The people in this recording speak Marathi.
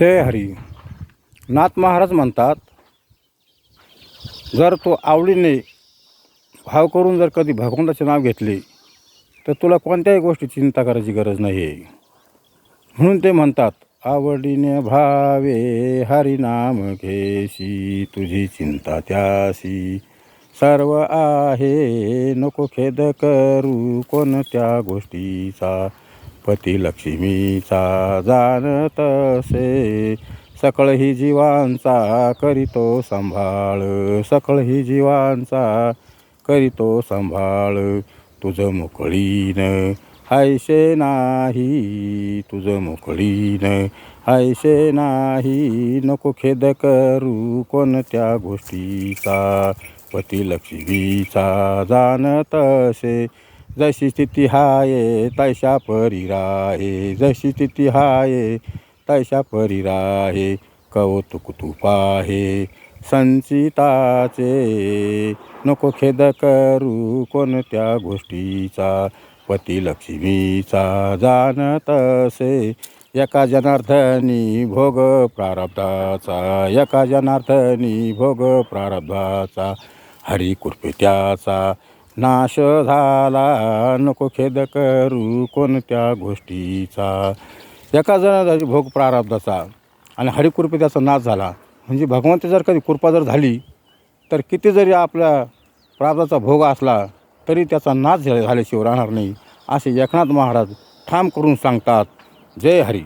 जय हरी. नाथ महाराज म्हणतात, जर तो आवडीने भाव करून जर कधी भगवंताचे नाव घेतले तर तुला कोणत्याही गोष्टी चिंता करायची गरज नाही आहे. म्हणून ते म्हणतात, आवडीने भावे हरिनाम घेशी, तुझी चिंता त्यासी सर्व आहे. नको खेद करू कोणत्या गोष्टीचा, पती लक्ष्मीचा जाणत असे. सकळ ही जीवांचा करीतो सांभाळ, सकळ ही जीवांचा करीतो सांभाळ. तुझं मोकळीन हायसे नाही, तुझं मोकळीन हायसे नाही. नको खेद करू कोणत्या गोष्टीचा, पती लक्ष्मीचा जाणत असे. जशी स्थिती हाये तैशा परी राहे, जशी स्थिती हाये तैशा परी राहे. कौतुक तू पाहे संचिताचे, नको खेद करू कोणत्या गोष्टीचा, पती लक्ष्मीचा जाणत असे. एका जनार्दनी भोग प्रारब्धाचा, एका जनार्दनी भोग प्रारब्धाचा. हरी कृपे त्याचा नाश झाला, नको खेद करू कोणत्या गोष्टीचा. एका जणाचा भोग प्रारब्धाचा आणि हरिकृपे त्याचा नाश झाला. म्हणजे भगवंत जर कधी कृपा जर झाली तर किती जरी आपल्या प्रारब्धाचा भोग असला तरी त्याचा नाश झाल्याशिवाय राहणार नाही, असे एकनाथ महाराज ठाम करून सांगतात. जय हरी.